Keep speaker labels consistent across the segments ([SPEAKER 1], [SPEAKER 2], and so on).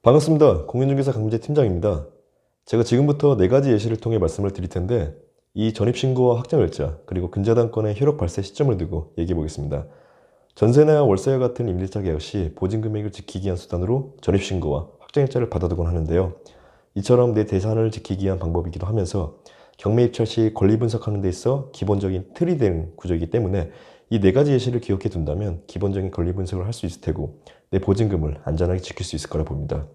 [SPEAKER 1] 반갑습니다. 공인중개사 강민재 팀장입니다. 제가 지금부터 4가지 예시를 통해 말씀을 드릴 텐데 이 전입신고와 확정일자 그리고 근저당권의 효력 발생 시점을 두고 얘기해 보겠습니다. 전세나 월세와 같은 임대차 계약 시 보증금액을 지키기 위한 수단으로 전입신고와 확정일자를 받아두곤 하는데요. 이처럼 내 재산을 지키기 위한 방법이기도 하면서 경매 입찰 시 권리 분석하는 데 있어 기본적인 틀이 되는 구조이기 때문에 이 4가지 예시를 기억해 둔다면 기본적인 권리 분석을 할 수 있을 테고 내 보증금을 안전하게 지킬 수 있을 거라 봅니다.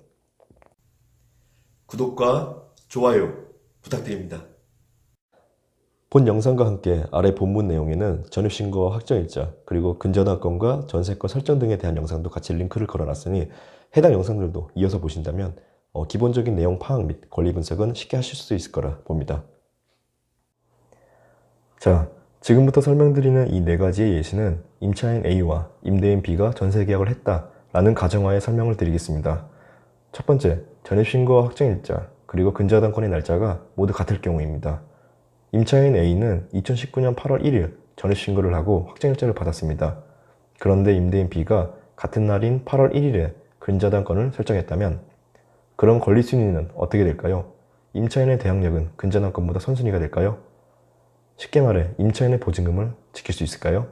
[SPEAKER 1] 구독과 좋아요 부탁드립니다. 본 영상과 함께 아래 본문 내용에는 전입신고와 확정일자 그리고 근저당권과 전세권 설정 등에 대한 영상도 같이 링크를 걸어놨으니 해당 영상들도 이어서 보신다면 기본적인 내용 파악 및 권리 분석은 쉽게 하실 수 있을 거라 봅니다. 자, 지금부터 설명드리는 이 4가지의 예시는 임차인 A와 임대인 B가 전세계약을 했다라는 가정하에 설명을 드리겠습니다. 첫 번째, 전입신고와 확정일자 그리고 근저당권의 날짜가 모두 같을 경우입니다. 임차인 A는 2019년 8월 1일 전입신고를 하고 확정일자를 받았습니다. 그런데 임대인 B가 같은 날인 8월 1일에 근저당권을 설정했다면 그럼 권리순위는 어떻게 될까요? 임차인의 대항력은 근저당권보다 선순위가 될까요? 쉽게 말해 임차인의 보증금을 지킬 수 있을까요?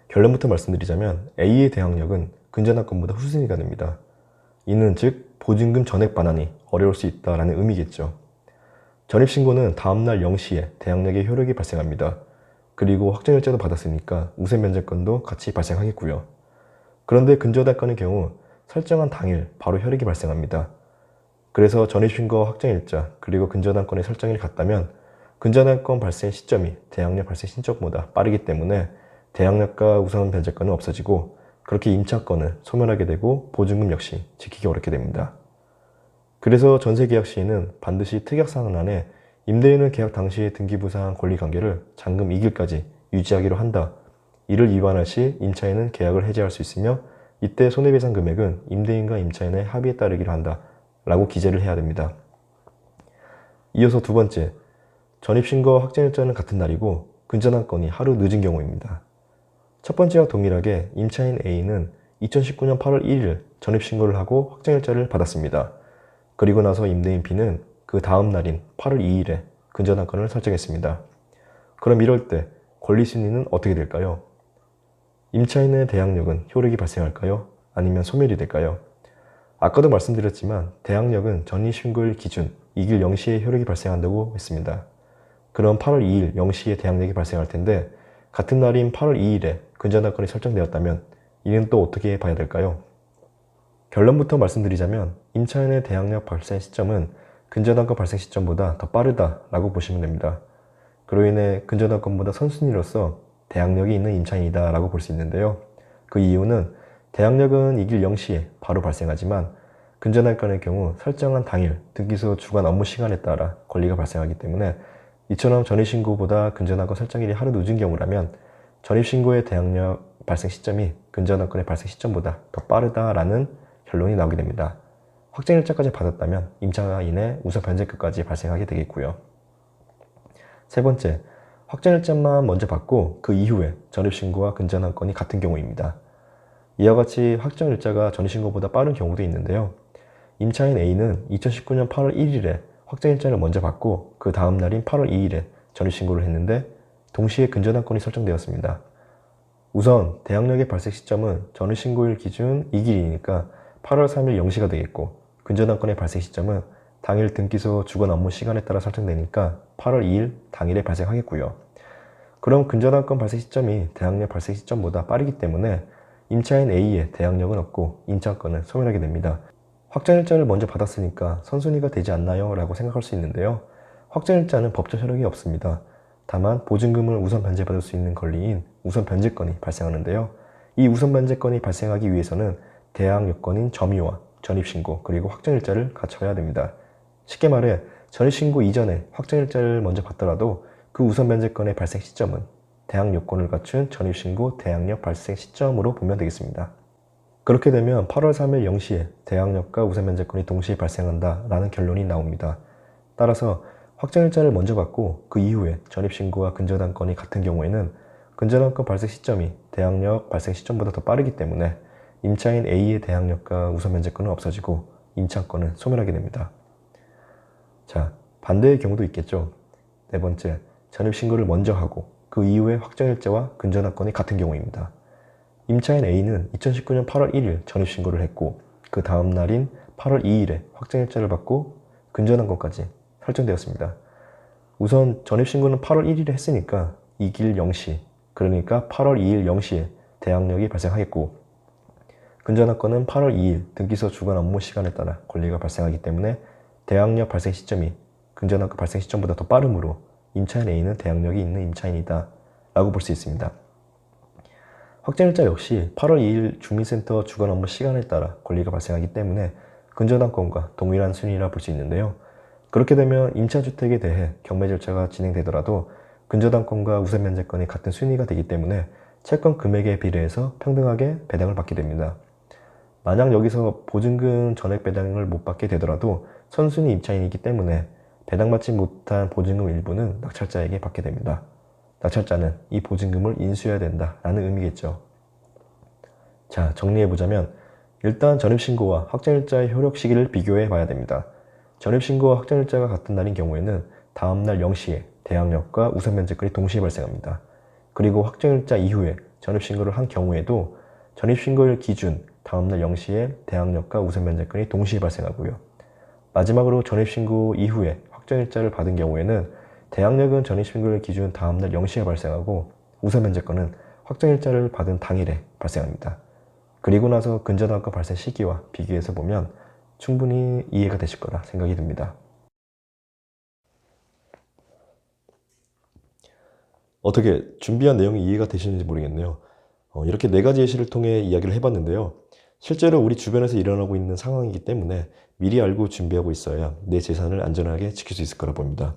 [SPEAKER 1] 결론부터 말씀드리자면 A의 대항력은 근저당권보다 후순위가 됩니다. 이는 즉 보증금 전액 반환이 어려울 수 있다는 의미겠죠. 전입신고는 다음날 0시에 대항력의 효력이 발생합니다. 그리고 확정일자도 받았으니까 우선 면제권도 같이 발생하겠고요. 그런데 근저당권의 경우 설정한 당일 바로 효력이 발생합니다. 그래서 전입신고와 확정일자 그리고 근저당권의 설정일이 같다면 근저당권 발생 시점이 대항력 발생 시점보다 빠르기 때문에 대항력과 우선 변제권은 없어지고 그렇게 임차권을 소멸하게 되고 보증금 역시 지키기 어렵게 됩니다. 그래서 전세계약 시에는 반드시 특약사항란에 임대인은 계약 당시의 등기부사항 권리관계를 잔금 2길까지 유지하기로 한다. 이를 위반할 시 임차인은 계약을 해지할 수 있으며 이때 손해배상 금액은 임대인과 임차인의 합의에 따르기로 한다. 라고 기재를 해야 됩니다. 이어서 두 번째, 전입신고와 확정일자는 같은 날이고 근저당권이 하루 늦은 경우입니다. 첫 번째와 동일하게 임차인 A는 2019년 8월 1일 전입신고를 하고 확정일자를 받았습니다. 그리고 나서 임대인 B는 그 다음 날인 8월 2일에 근저당권을 설정했습니다. 그럼 이럴 때 권리순위는 어떻게 될까요? 임차인의 대항력은 효력이 발생할까요? 아니면 소멸이 될까요? 아까도 말씀드렸지만 대항력은 전입신고일 기준 2길 0시에 효력이 발생한다고 했습니다. 그럼 8월 2일 0시에 대항력이 발생할 텐데 같은 날인 8월 2일에 근저당권이 설정되었다면 이는 또 어떻게 봐야 될까요? 결론부터 말씀드리자면 임차인의 대항력 발생 시점은 근저당권 발생 시점보다 더 빠르다라고 보시면 됩니다. 그로 인해 근저당권보다 선순위로서 대항력이 있는 임차인이다 라고 볼 수 있는데요. 그 이유는 대항력은 2길 0시에 바로 발생하지만 근저당권의 경우 설정한 당일 등기소 주간 업무 시간에 따라 권리가 발생하기 때문에 이처럼 전입신고보다 근저당권 설정일이 하루 늦은 경우라면 전입신고의 대항력 발생 시점이 근저당권의 발생 시점보다 더 빠르다라는 결론이 나오게 됩니다. 확정일자까지 받았다면 임차인의 우선 변제권까지 발생하게 되겠고요. 세 번째, 확정일자만 먼저 받고 그 이후에 전입신고와 근저당권이 같은 경우입니다. 이와 같이 확정일자가 전입신고보다 빠른 경우도 있는데요. 임차인 A는 2019년 8월 1일에 확정일자를 먼저 받고 그 다음 날인 8월 2일에 전입신고를 했는데 동시에 근저당권이 설정되었습니다. 우선 대항력의 발생 시점은 전입신고일 기준 2길이니까 8월 3일 0시가 되겠고 근저당권의 발생 시점은 당일 등기소 주간 업무 시간에 따라 설정되니까 8월 2일 당일에 발생하겠고요. 그럼 근저당권 발생 시점이 대항력 발생 시점보다 빠르기 때문에 임차인 A의 대항력은 없고 임차권은 소멸하게 됩니다. 확정일자를 먼저 받았으니까 선순위가 되지 않나요? 라고 생각할 수 있는데요. 확정일자는 법적 효력이 없습니다. 다만 보증금을 우선 변제받을 수 있는 권리인 우선 변제권이 발생하는데요. 이 우선 변제권이 발생하기 위해서는 대항 요건인 점유와 전입신고 그리고 확정일자를 갖춰야 됩니다. 쉽게 말해 전입신고 이전에 확정일자를 먼저 받더라도 그 우선 변제권의 발생 시점은 대항 요건을 갖춘 전입신고 대항력 발생 시점으로 보면 되겠습니다. 그렇게 되면 8월 3일 0시에 대항력과 우선 변제권이 동시에 발생한다 라는 결론이 나옵니다. 따라서 확정일자를 먼저 받고 그 이후에 전입신고와 근저당권이 같은 경우에는 근저당권 발생 시점이 대항력 발생 시점보다 더 빠르기 때문에 임차인 A의 대항력과 우선 면제권은 없어지고 임차권은 소멸하게 됩니다. 자, 반대의 경우도 있겠죠. 네 번째, 전입신고를 먼저 하고 그 이후에 확정일자와 근저당권이 같은 경우입니다. 임차인 A는 2019년 8월 1일 전입신고를 했고 그 다음 날인 8월 2일에 확정일자를 받고 근저당권까지 설정되었습니다. 우선 전입신고는 8월 1일에 했으니까 이 길 0시, 그러니까 8월 2일 0시에 대항력이 발생하겠고 근저당권은 8월 2일 등기소 주간 업무 시간에 따라 권리가 발생하기 때문에 대항력 발생 시점이 근저당권 발생 시점보다 더 빠르므로 임차인 A는 대항력이 있는 임차인이다 라고 볼 수 있습니다. 확정일자 역시 8월 2일 주민센터 주간 업무 시간에 따라 권리가 발생하기 때문에 근저당권과 동일한 순위라 볼 수 있는데요. 그렇게 되면 임차주택에 대해 경매 절차가 진행되더라도 근저당권과 우선면제권이 같은 순위가 되기 때문에 채권 금액에 비례해서 평등하게 배당을 받게 됩니다. 만약 여기서 보증금 전액 배당을 못 받게 되더라도 선순위 임차인이기 때문에 배당받지 못한 보증금 일부는 낙찰자에게 받게 됩니다. 낙찰자는 이 보증금을 인수해야 된다라는 의미겠죠. 자, 정리해보자면 일단 전입신고와 확정일자의 효력 시기를 비교해 봐야 됩니다. 전입신고와 확정일자가 같은 날인 경우에는 다음날 0시에 대항력과 우선면제권이 동시에 발생합니다. 그리고 확정일자 이후에 전입신고를 한 경우에도 전입신고일 기준 다음날 0시에 대항력과 우선면제권이 동시에 발생하고요. 마지막으로 전입신고 이후에 확정일자를 받은 경우에는 대항력은 전입신고일 기준 다음날 0시에 발생하고 우선면제권은 확정일자를 받은 당일에 발생합니다. 그리고 나서 근저당권 발생 시기와 비교해서 보면 충분히 이해가 되실 거라 생각이 듭니다. 어떻게 준비한 내용이 이해가 되시는지 모르겠네요. 이렇게 네 가지 예시를 통해 이야기를 해봤는데요. 실제로 우리 주변에서 일어나고 있는 상황이기 때문에 미리 알고 준비하고 있어야 내 재산을 안전하게 지킬 수 있을 거라 봅니다.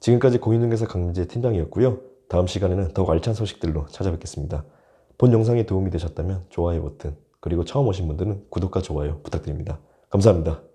[SPEAKER 1] 지금까지 공인중개사 강민재 팀장이었고요. 다음 시간에는 더욱 알찬 소식들로 찾아뵙겠습니다. 본 영상이 도움이 되셨다면 좋아요 버튼, 그리고 처음 오신 분들은 구독과 좋아요 부탁드립니다. 감사합니다.